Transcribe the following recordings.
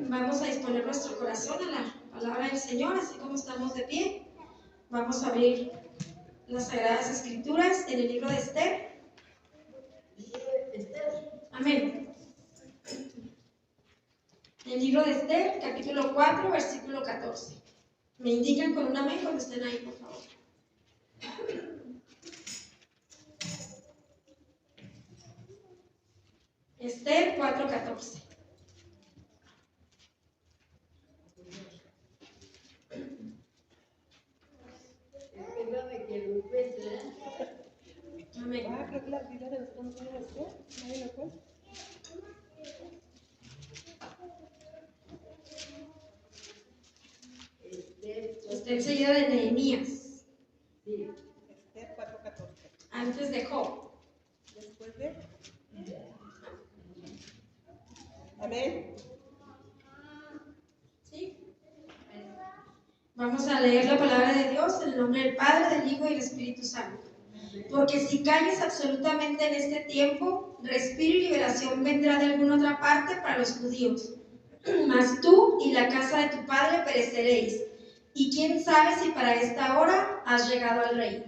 Vamos a disponer nuestro corazón a la palabra del Señor, así como estamos de pie. Vamos a abrir las Sagradas Escrituras en el libro de Esther. Amén. El libro de Esther, capítulo 4, versículo 14. Me indican con un amén cuando estén ahí, por favor. Esther 4:14. Amén. Creo que la Biblia de nosotros no tiene Esther. ¿Nadie lo puede? Está enseguida de Nehemías. Sí. Esther 4:14. Antes de Job. Después de. Amén. ¿Sí? Vamos a leer la palabra de Dios en el nombre del Padre, del Hijo y del Espíritu Santo. Porque si calles absolutamente en este tiempo, respiro y liberación vendrá de alguna otra parte para los judíos. Mas tú y la casa de tu padre pereceréis. Y quién sabe si para esta hora has llegado al reino.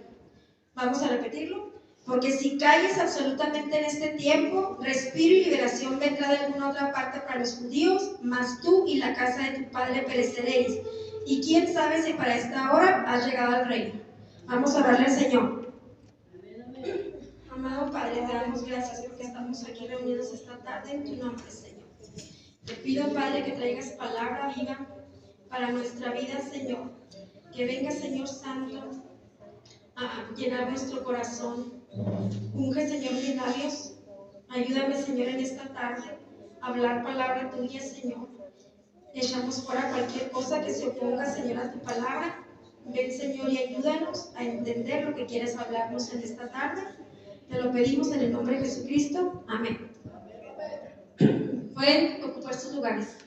Vamos a repetirlo. Porque si calles absolutamente en este tiempo, respiro y liberación vendrá de alguna otra parte para los judíos, mas tú y la casa de tu padre pereceréis. Y quién sabe si para esta hora has llegado al reino. Vamos a orarle al Señor. Amado Padre, te damos gracias porque estamos aquí reunidos esta tarde en tu nombre, Señor. Te pido, Padre, que traigas palabra viva para nuestra vida, Señor. Que venga, Señor Santo, a llenar nuestro corazón. Unge, Señor, mis labios. Ayúdame, Señor, en esta tarde a hablar palabra tuya, Señor. Echamos fuera cualquier cosa que se oponga, Señor, a tu palabra. Ven, Señor, y ayúdanos a entender lo que quieres hablarnos en esta tarde. Te lo pedimos en el nombre de Jesucristo. Amén. Pueden ocupar sus lugares.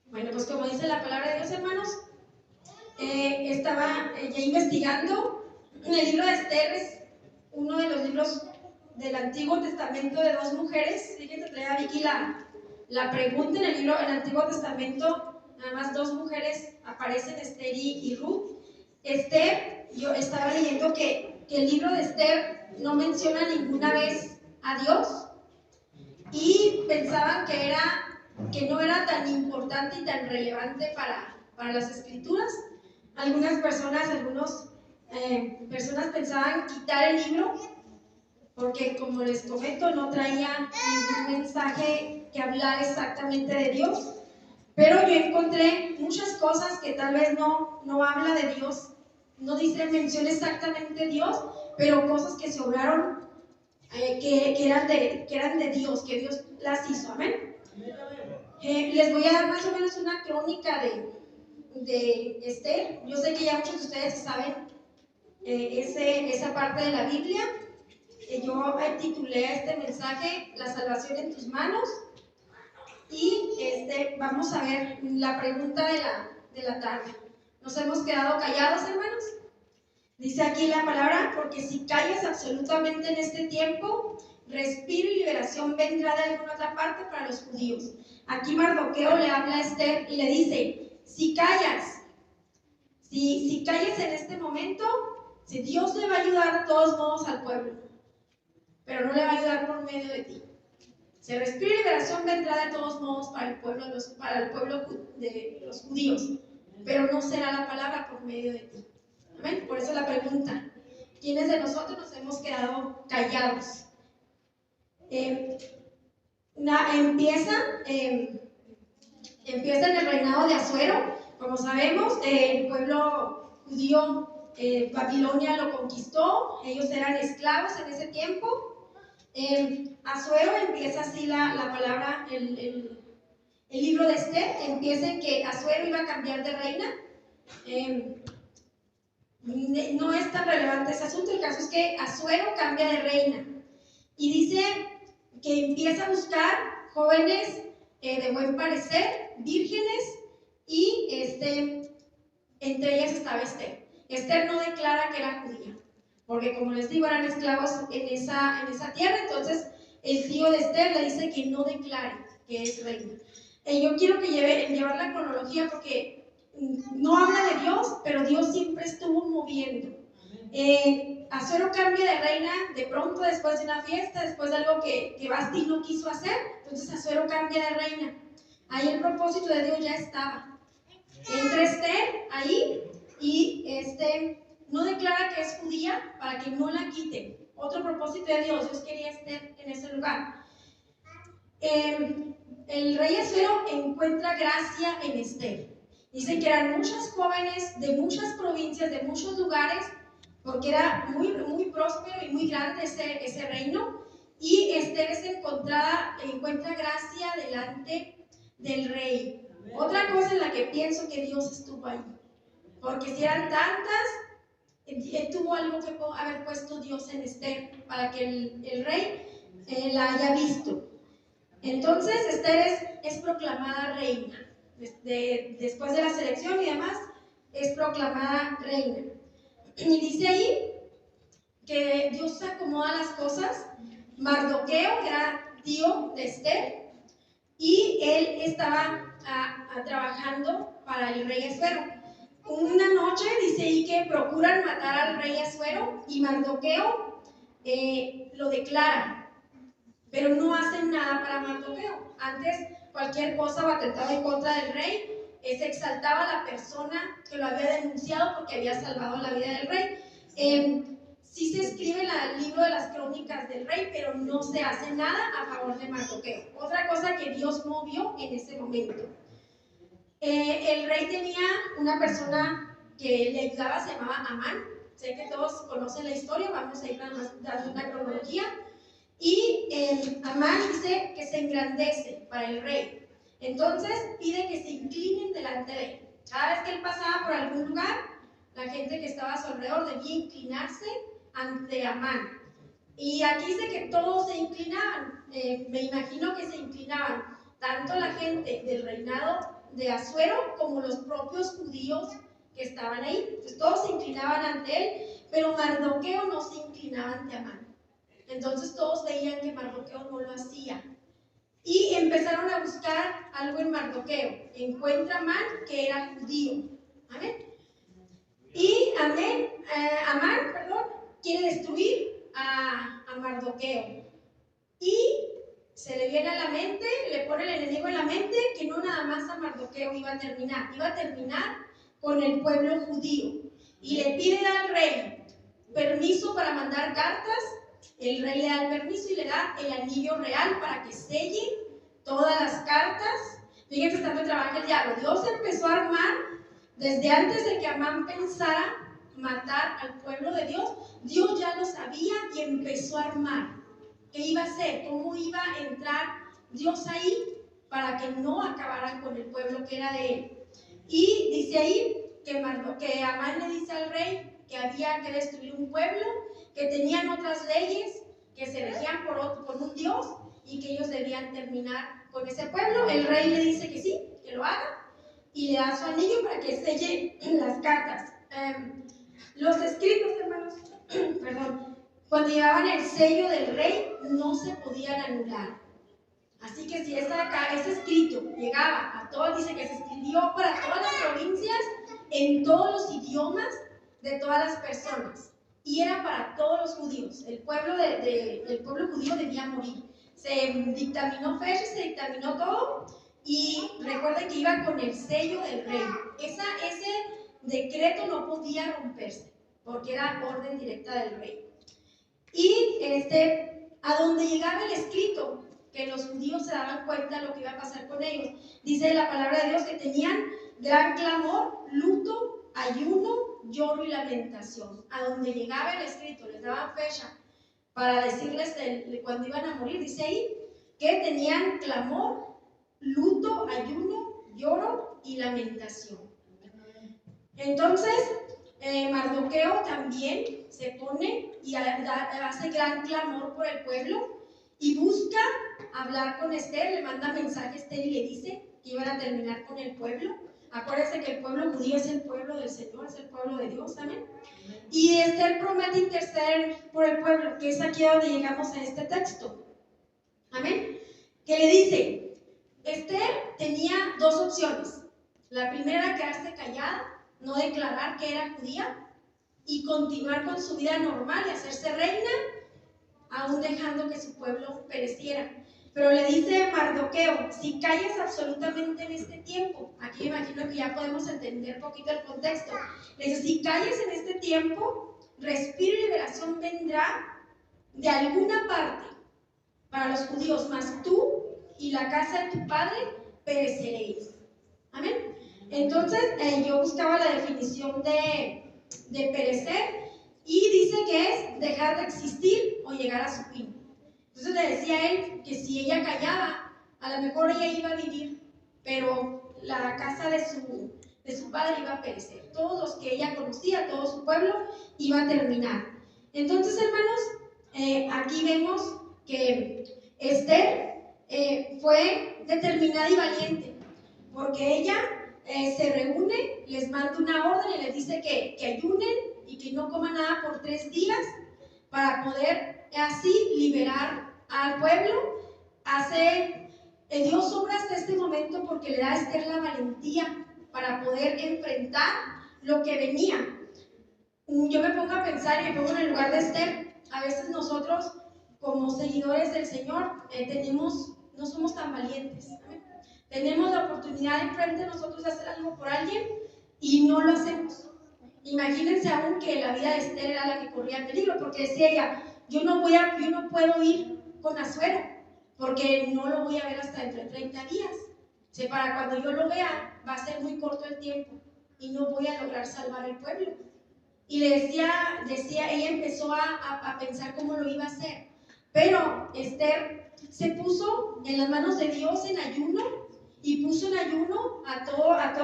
Bueno, pues como dice la palabra de Dios, hermanos, estaba ya investigando. El libro de Esther es uno de los libros del Antiguo Testamento de dos mujeres. Fíjense, traía Vicky la pregunta en el Antiguo Testamento. Nada más dos mujeres aparecen, Esther y Ruth. Esther, yo estaba leyendo que el libro de Esther no menciona ninguna vez a Dios, y pensaban que no era tan importante y tan relevante para las escrituras. Algunas personas pensaban quitar el libro porque, como les comento, no traía ningún mensaje que hablar exactamente de Dios. Pero yo encontré muchas cosas que tal vez no habla de Dios, no dice, menciona exactamente Dios, pero cosas que se obraron, que eran de Dios, que Dios las hizo. Amén. Les voy a dar más o menos una crónica de Esther. Yo sé que ya muchos de ustedes saben esa parte de la Biblia. Yo titulé a este mensaje La salvación en tus manos. Y vamos a ver la pregunta de la tarde. ¿Nos hemos quedado callados, hermanos? Dice aquí la palabra: porque si callas absolutamente en este tiempo, respiro y liberación vendrá de alguna otra parte para los judíos. Aquí Mardoqueo le habla a Esther y le dice: si callas, si callas en este momento, si Dios le va a ayudar de todos modos al pueblo, pero no le va a ayudar por medio de ti. Si respiro y liberación vendrá de todos modos para el pueblo de los judíos, pero no será la palabra por medio de ti. Amén. Por eso la pregunta: ¿quiénes de nosotros nos hemos quedado callados? Empieza en el reinado de Asuero. Como sabemos, el pueblo judío, Babilonia lo conquistó. Ellos eran esclavos en ese tiempo. Asuero, empieza así la palabra, el libro de Esther, empieza en que Asuero iba a cambiar de reina. No es tan relevante ese asunto. El caso es que Asuero cambia de reina y dice que empieza a buscar jóvenes de buen parecer, vírgenes, y entre ellas estaba Esther. Esther no declara que era judía, porque como les digo, eran esclavos en esa tierra. Entonces el tío de Esther le dice que no declare que es reina. Yo quiero que llevar la cronología, porque no habla de Dios, pero Dios siempre estuvo moviendo. Asuero cambia de reina de pronto, después de una fiesta, después de algo que Vasti no quiso hacer. Entonces Asuero cambia de reina. Ahí el propósito de Dios ya estaba. Entra Esther ahí y no declara que es judía para que no la quiten. Otro propósito de Dios, Dios quería Esther en ese lugar. El rey Asuero encuentra gracia en Esther. Dice que eran muchas jóvenes de muchas provincias, de muchos lugares, porque era muy, muy próspero y muy grande ese reino. Y Esther encuentra gracia delante del rey. Otra cosa en la que pienso que Dios estuvo ahí, porque si eran tantas, tuvo algo que haber puesto Dios en Esther para que el rey la haya visto. Entonces Esther es proclamada reina. Después de la selección y demás, es proclamada reina. Y dice ahí que Dios acomoda las cosas. Mardoqueo, que era tío de Esther, y él estaba trabajando para el rey Asuero. Una noche dice ahí que procuran matar al rey Asuero y Mardoqueo lo declara, pero no hacen nada para Mardoqueo. Antes cualquier cosa o atentado en contra del rey, se exaltaba a la persona que lo había denunciado porque había salvado la vida del rey. Sí se escribe en el libro de las crónicas del rey, pero no se hace nada a favor de Mardoqueo. Otra cosa que Dios movió en ese momento. El rey tenía una persona que le ayudaba, se llamaba Amán. Sé que todos conocen la historia, vamos a ir dando una cronología. Y Amán dice que se engrandece para el rey. Entonces pide que se inclinen delante de él. Cada vez que él pasaba por algún lugar, la gente que estaba a su alrededor debía inclinarse ante Amán. Y aquí dice que todos se inclinaban. Me imagino que se inclinaban tanto la gente del reinado de Asuero como los propios judíos que estaban ahí. Entonces todos se inclinaban ante él, pero Mardoqueo no se inclinaba ante Amán. Entonces todos veían que Mardoqueo no lo hacía. Y empezaron a buscar algo en Mardoqueo. Encuentra Amán, que era judío. Amén. Y Amán, quiere destruir a Mardoqueo. Y se le viene a la mente, le pone el enemigo en la mente que no nada más a Mardoqueo iba a terminar con el pueblo judío. Y le pide al rey permiso para mandar cartas. El rey le da el permiso y le da el anillo real para que selle todas las cartas. Fíjense, tanto trabaja el diablo. Dios empezó a armar desde antes de que Amán pensara matar al pueblo de Dios. Dios ya lo sabía y empezó a armar qué iba a hacer, cómo iba a entrar Dios ahí para que no acabaran con el pueblo que era de él. Y dice ahí que Amán le dice al rey que había que destruir un pueblo, que tenían otras leyes, que se regían por un Dios y que ellos debían terminar con ese pueblo. El rey le dice que sí, que lo haga, y le da su anillo para que selle las cartas. Los escritos, hermanos, perdón, cuando llevaban el sello del rey no se podían anular. Así que si ese escrito llegaba a todos, dice que se escribió para todas las provincias, en todos los idiomas de todas las personas, y era para todos los judíos. El pueblo judío debía morir. Se dictaminó fecha, se dictaminó todo, y recuerden que iba con el sello del rey. Ese decreto no podía romperse, porque era orden directa del rey. Y a donde llegaba el escrito, que los judíos se daban cuenta de lo que iba a pasar con ellos. Dice la palabra de Dios que tenían gran clamor, luto, ayuno, lloro y lamentación. A donde llegaba el escrito, les daban fecha para decirles cuando iban a morir. Dice ahí que tenían clamor, luto, ayuno, lloro y lamentación. Entonces, Mardoqueo también se pone y hace gran clamor por el pueblo y busca hablar con Esther. Le manda mensaje a Esther y le dice que iban a terminar con el pueblo. Acuérdense que el pueblo judío es el pueblo del Señor, es el pueblo de Dios, amén. Y Esther promete interceder por el pueblo, que es aquí a donde llegamos a este texto, amén. Que le dice, Esther tenía dos opciones. La primera, quedarse callada, no declarar que era judía y continuar con su vida normal y hacerse reina, aún dejando que su pueblo pereciera. Pero le dice Mardoqueo, si callas absolutamente en este tiempo, aquí me imagino que ya podemos entender un poquito el contexto, le dice, si callas en este tiempo, respiro y liberación vendrá de alguna parte para los judíos, mas tú y la casa de tu padre pereceréis. Amén. Entonces, yo buscaba la definición de perecer y dice que es dejar de existir o llegar a su fin. Entonces le decía a él que si ella callaba, a lo mejor ella iba a vivir, pero la casa de su padre iba a perecer. Todos los que ella conocía, todo su pueblo, iba a terminar. Entonces, hermanos, aquí vemos que Esther fue determinada y valiente, porque ella se reúne, les manda una orden y les dice que ayunen y que no coman nada por 3 días para poder así liberar al pueblo. Dios obra hasta este momento porque le da a Esther la valentía para poder enfrentar lo que venía. Yo me pongo a pensar y me pongo en el lugar de Esther. A veces nosotros, como seguidores del Señor, no somos tan valientes. Tenemos la oportunidad enfrente de nosotros de hacer algo por alguien y no lo hacemos. Imagínense aún que la vida de Esther era la que corría peligro, porque decía ella, yo no puedo ir con Asuero, porque no lo voy a ver hasta dentro de 30 días. O sea, para cuando yo lo vea, va a ser muy corto el tiempo y no voy a lograr salvar el pueblo. Y le decía, ella empezó a pensar cómo lo iba a hacer. Pero Esther se puso en las manos de Dios en ayuno y puso en ayuno a todas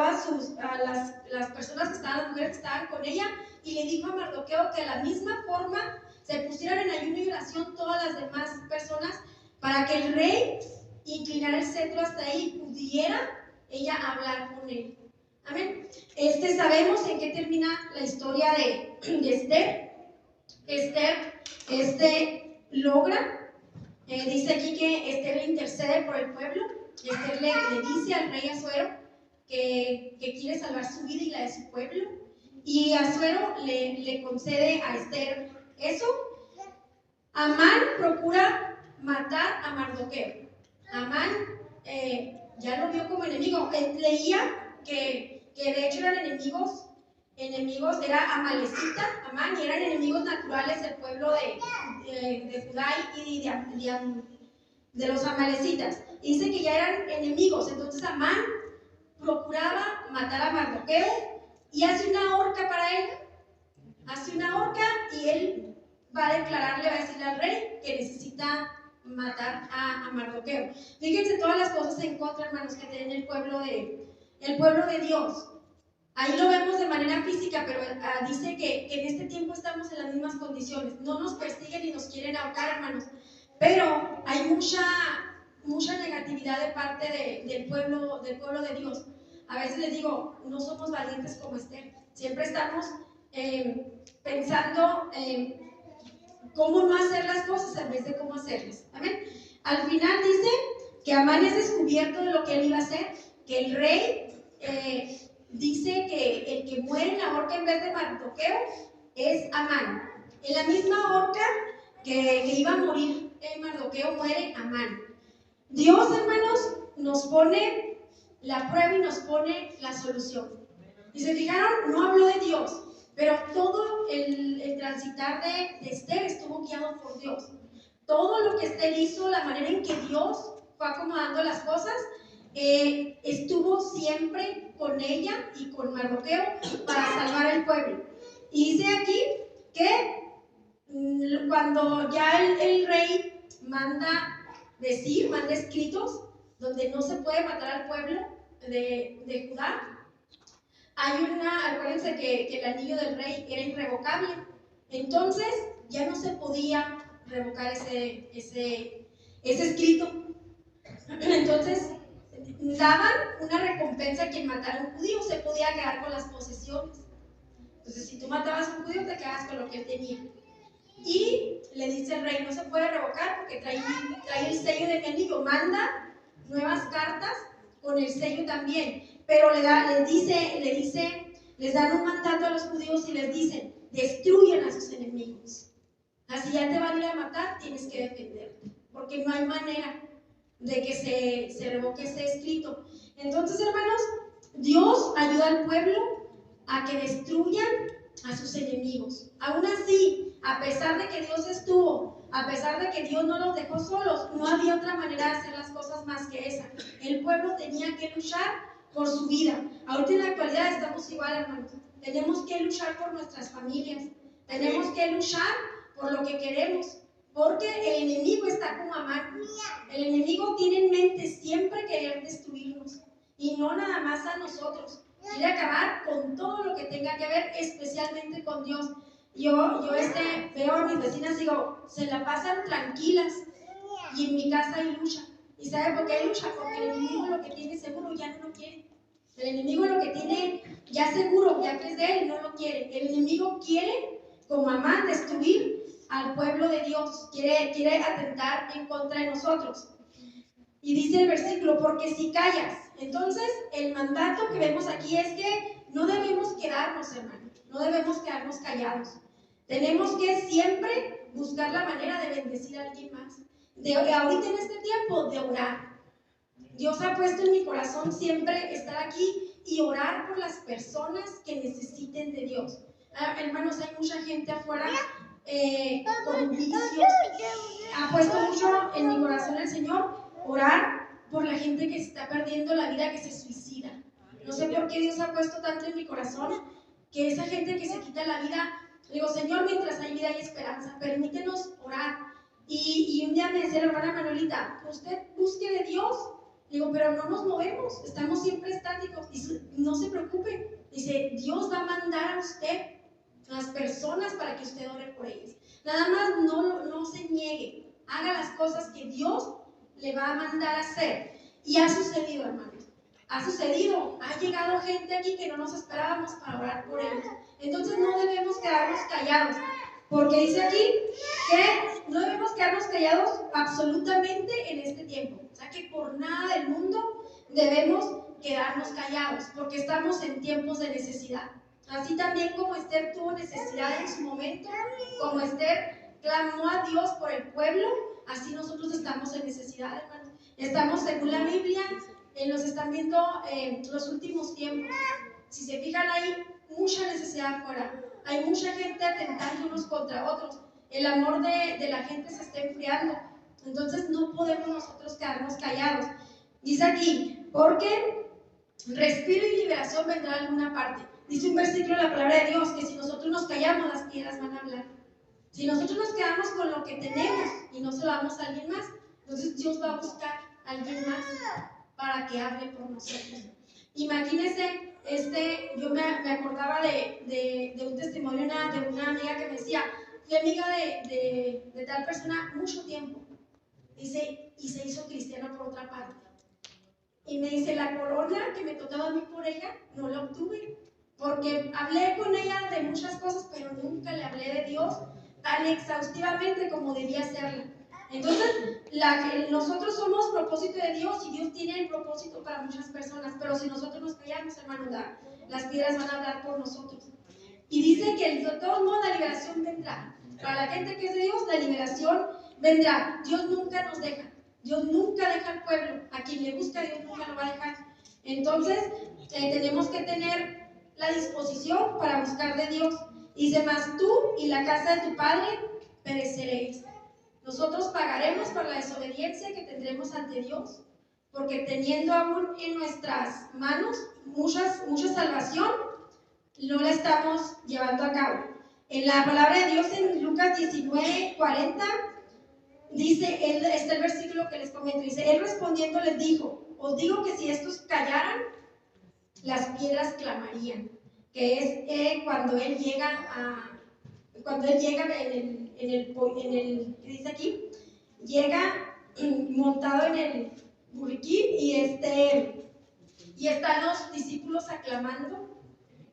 las personas que estaban, las mujeres que estaban con ella, y le dijo a Mardoqueo que de la misma forma se pusieran en ayuno y oración todas las demás personas para que el rey inclinara el cetro hasta ahí y pudiera ella hablar con él. Amén. Sabemos en qué termina la historia de Esther. Esther logra, dice aquí que Esther le intercede por el pueblo. Esther le dice al rey Asuero que quiere salvar su vida y la de su pueblo, y Asuero le concede a Esther eso. Amán procura matar a Mardoqueo. Amán ya lo vio como enemigo. Leía que de hecho eran enemigos, era amalecita, Amán, y eran enemigos naturales del pueblo de Judá y de los amalecitas. Y dice que ya eran enemigos. Entonces Amán procuraba matar a Mardoqueo y hace una horca para él. Hace una horca y él va a declararle, va a decirle al rey que necesita matar a Mardoqueo. Fíjense todas las cosas en contra, hermanos, que tiene el pueblo de Dios. Ahí lo vemos de manera física, pero dice que en este tiempo estamos en las mismas condiciones. No nos persiguen y nos quieren ahorcar, hermanos, pero hay mucha negatividad de parte del pueblo de Dios. A veces les digo, no somos valientes como Esther. Siempre estamos pensando cómo no hacer las cosas en vez de cómo hacerlas. Amén. Al final dice que Amán es descubierto de lo que él iba a hacer, que el rey dice que el que muere en la horca en vez de Mardoqueo es Amán. En la misma horca que iba a morir Mardoqueo, muere Amán. Dios, hermanos, nos pone la prueba y nos pone la solución. Y se fijaron, no habló de Dios, pero todo el transitar de Esther estuvo guiado por Dios. Todo lo que Esther hizo, la manera en que Dios fue acomodando las cosas, estuvo siempre con ella y con Mardoqueo para salvar al pueblo. Y dice aquí que cuando ya el rey manda escritos donde no se puede matar al pueblo de Judá, acuérdense que el anillo del rey era irrevocable, entonces ya no se podía revocar ese escrito. Entonces, daban una recompensa a quien matara a un judío, se podía quedar con las posesiones. Entonces, si tú matabas a un judío, te quedabas con lo que él tenía. Y le dice el rey, no se puede revocar porque trae el sello de mi anillo. Manda nuevas cartas con el sello también. Pero les dan un mandato a los judíos y les dicen, destruyan a sus enemigos. Así ya te van a ir a matar, tienes que defenderte. Porque no hay manera de que se revoque ese escrito. Entonces, hermanos, Dios ayuda al pueblo a que destruyan a sus enemigos. Aún así, a pesar de que Dios estuvo, a pesar de que Dios no los dejó solos, no había otra manera de hacer las cosas más que esa. El pueblo tenía que luchar por su vida. Ahorita en la actualidad estamos igual, hermanos. Tenemos que luchar por nuestras familias. Tenemos que luchar por lo que queremos. Porque el enemigo está como Amán. El enemigo tiene en mente siempre querer destruirnos. Y no nada más a nosotros. Quiere acabar con todo lo que tenga que ver, especialmente con Dios. Yo veo a mis vecinas y digo, se la pasan tranquilas. Y en mi casa hay lucha. ¿Y sabe por qué hay lucha? Porque el enemigo lo que tiene seguro ya no lo quiere. El enemigo lo que tiene ya seguro, ya que es de él, no lo quiere. El enemigo quiere, como Amán, destruir al pueblo de Dios. Quiere atentar en contra de nosotros. Y dice el versículo, porque si callas. Entonces, el mandato que vemos aquí es que no debemos quedarnos, hermano. No debemos quedarnos callados. Tenemos que siempre buscar la manera de bendecir a alguien más. Ahorita en este tiempo, de orar. Dios ha puesto en mi corazón siempre estar aquí y orar por las personas que necesiten de Dios. Hermanos, hay mucha gente afuera con vicios. Ha puesto mucho en mi corazón el Señor orar por la gente que se está perdiendo la vida, que se suicida. No sé por qué Dios ha puesto tanto en mi corazón que esa gente que se quita la vida, digo, Señor, mientras hay vida hay esperanza, permítenos orar. Y un día me decía la hermana Manuelita, usted busque de Dios. Digo, pero no nos movemos, estamos siempre estáticos. Dice, no se preocupe. Dice, Dios va a mandar a usted las personas para que usted ore por ellas. Nada más no se niegue, haga las cosas que Dios le va a mandar a hacer. Y ha sucedido, hermanos. Ha sucedido. Ha llegado gente aquí que no nos esperábamos para orar por ellos. Entonces no debemos quedarnos callados. Porque dice aquí que no debemos quedarnos callados absolutamente en este tiempo. O sea que por nada del mundo debemos quedarnos callados. Porque estamos en tiempos de necesidad. Así también como Esther tuvo necesidad en su momento, como Esther clamó a Dios por el pueblo, así nosotros estamos en necesidad, hermanos. Estamos, según la Biblia, los están viendo los últimos tiempos. Si se fijan, hay mucha necesidad afuera. Hay mucha gente atentando unos contra otros. El amor de la gente se está enfriando. Entonces no podemos nosotros quedarnos callados. Dice aquí, porque respiro y liberación vendrá de alguna parte. Dice un versículo de la palabra de Dios que si nosotros nos callamos, las piedras van a hablar. Si nosotros nos quedamos con lo que tenemos y no se lo damos a alguien más, entonces Dios va a buscar a alguien más para que hable por nosotros. Imagínense, yo me acordaba de un testimonio de una amiga que me decía, fui amiga de tal persona mucho tiempo, dice, y se hizo cristiana por otra parte. Y me dice, la corona que me tocaba a mí por ella, no la obtuve. Porque hablé con ella de muchas cosas, pero nunca le hablé de Dios tan exhaustivamente como debía hacerla. Entonces, nosotros somos propósito de Dios y Dios tiene el propósito para muchas personas, pero si nosotros nos callamos, hermano, las piedras van a hablar por nosotros. Y dice que de todos modos la liberación vendrá. Para la gente que es de Dios, la liberación vendrá. Dios nunca nos deja. Dios nunca deja al pueblo. A quien le busca, Dios nunca lo va a dejar. Entonces, tenemos que tener la disposición para buscar de Dios. Dice, mas tú y la casa de tu padre pereceréis. Nosotros pagaremos por la desobediencia que tendremos ante Dios, porque teniendo aún en nuestras manos mucha salvación, no la estamos llevando a cabo. En la palabra de Dios en Lucas 19:40 dice, está el versículo que les comento, dice, él respondiendo les dijo, os digo que si estos callaran, las piedras clamarían, que es cuando él llega en el, ¿qué dice aquí? Llega montado burriquín y están los discípulos aclamando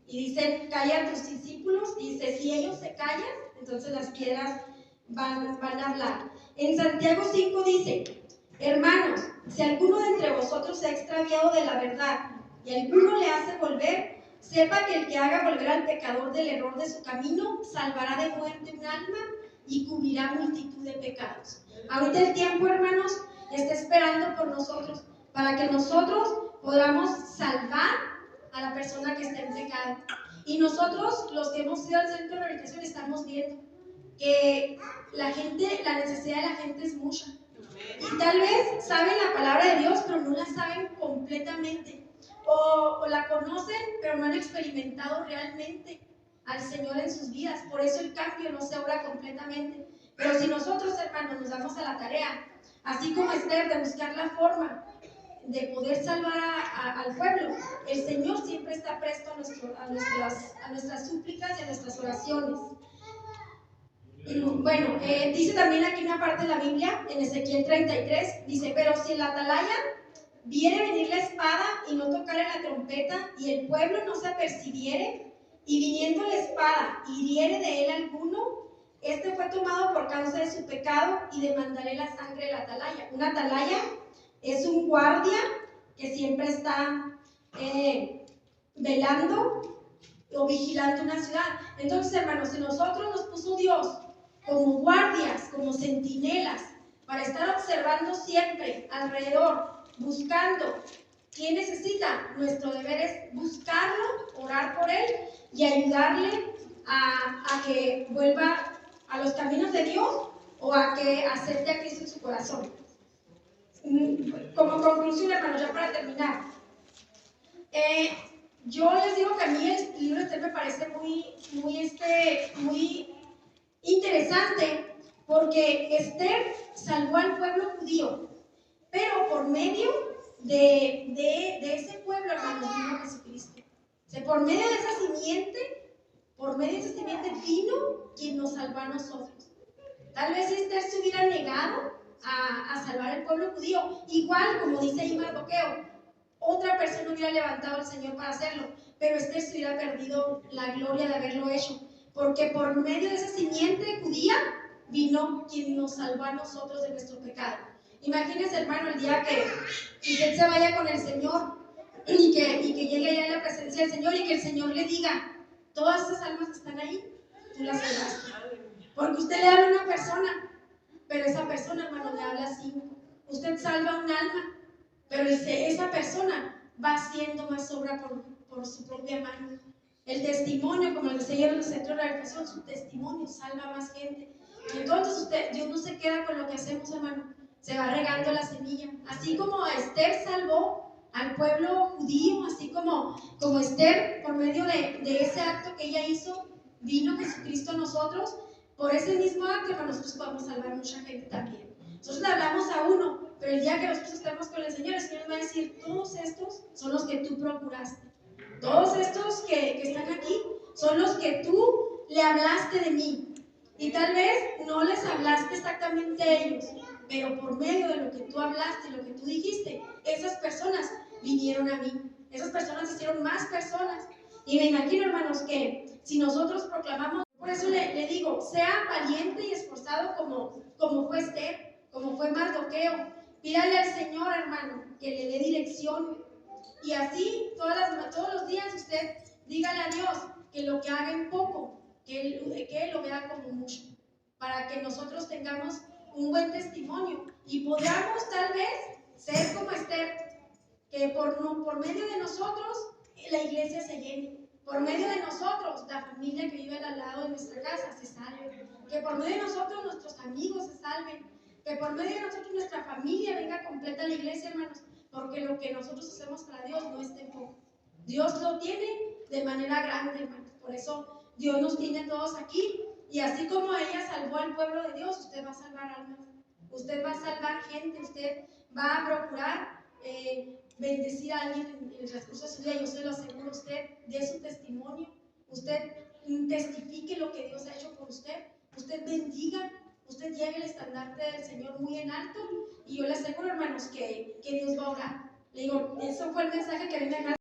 y dicen, calla a tus discípulos, y dice, si ellos se callan, entonces las piedras van a hablar. En Santiago 5 dice, hermanos, si alguno de entre vosotros se ha extraviado de la verdad y alguno le hace volver, sepa que el que haga volver al pecador del error de su camino, salvará de muerte un alma y cubrirá multitud de pecados. Ahorita el tiempo, hermanos, está esperando por nosotros, para que nosotros podamos salvar a la persona que está en pecado. Y nosotros, los que hemos ido al centro de rehabilitación, estamos viendo que la necesidad de la gente es mucha. Y tal vez saben la palabra de Dios, pero no la saben completamente. O la conocen, pero no han experimentado realmente al Señor en sus vidas. Por eso el cambio no se obra completamente. Pero si nosotros, hermanos, nos damos a la tarea, así como Esther, de buscar la forma de poder salvar al pueblo, el Señor siempre está presto a nuestras súplicas y a nuestras oraciones. Bueno, dice también aquí una parte de la Biblia, en Ezequiel 33, dice, pero si el atalaya viere venir la espada y no tocare la trompeta, y el pueblo no se apercibiere, y viniendo la espada hiriere de él alguno, este fue tomado por causa de su pecado, y demandaré la sangre del atalaya. Un atalaya es un guardia que siempre está velando o vigilando una ciudad. Entonces, hermanos, si nosotros nos puso Dios como guardias, como centinelas, para estar observando siempre alrededor, buscando quién necesita, nuestro deber es buscarlo, orar por él y ayudarle a que vuelva a los caminos de Dios o a que acepte a Cristo en su corazón. Como conclusión, hermanos, ya para terminar, yo les digo que a mí el libro de Esther me parece muy interesante, porque Esther salvó al pueblo judío, pero por medio de ese pueblo, hermanos, vino Jesucristo. O sea, por medio de esa simiente vino quien nos salvó a nosotros. Tal vez Esther se hubiera negado a salvar al pueblo judío, igual como dice ahí Mardoqueo, otra persona hubiera levantado al Señor para hacerlo, pero Esther se hubiera perdido la gloria de haberlo hecho, porque por medio de esa simiente judía vino quien nos salvó a nosotros de nuestro pecado. Imagínese, hermano, el día que usted se vaya con el Señor y que llegue allá en la presencia del Señor y que el Señor le diga, todas esas almas que están ahí, tú las salvaste. Porque usted le habla a una persona, pero esa persona, hermano, le habla a 5. Usted salva un alma, pero esa persona va haciendo más obra por su propia mano. El testimonio, como les decía en el centro de rehabilitación, su testimonio salva a más gente. Y entonces Dios no se queda con lo que hacemos, hermano, se va regando la semilla. Así como Esther salvó al pueblo judío, así como Esther, por medio de ese acto que ella hizo, vino Jesucristo a nosotros. Por ese mismo acto, nosotros podemos salvar a mucha gente también. Nosotros le hablamos a uno, pero el día que nosotros estemos con el Señor nos va a decir, todos estos son los que tú procuraste. Todos estos que están aquí son los que tú le hablaste de mí. Y tal vez no les hablaste exactamente a ellos, pero por medio de lo que tú hablaste, lo que tú dijiste, esas personas vinieron a mí. Esas personas hicieron más personas. Y me imagino, hermanos, que si nosotros proclamamos, por eso le digo, sea valiente y esforzado como fue Esther, como fue Mardoqueo. Pídale al Señor, hermano, que le dé dirección. Y así, todos los días usted dígale a Dios que lo que haga en poco, que Él lo vea como mucho, para que nosotros tengamos un buen testimonio y podamos tal vez ser como Esther, que por medio de nosotros la iglesia se llene, por medio de nosotros la familia que vive al lado de nuestra casa se salve, que por medio de nosotros nuestros amigos se salven, que por medio de nosotros nuestra familia venga completa a la iglesia, hermanos, porque lo que nosotros hacemos para Dios no es de poco. Dios lo tiene de manera grande, hermanos. Por eso Dios nos tiene todos aquí. Y así como ella salvó al pueblo de Dios, usted va a salvar almas. Usted va a salvar gente. Usted va a procurar bendecir a alguien en el transcurso de su vida. Yo se lo aseguro, usted dé su testimonio. Usted testifique lo que Dios ha hecho por usted. Usted bendiga usted lleve el estandarte del Señor muy en alto y yo le aseguro, hermanos, que Dios va a orar. Le digo, eso fue el mensaje que a mí me dejaron.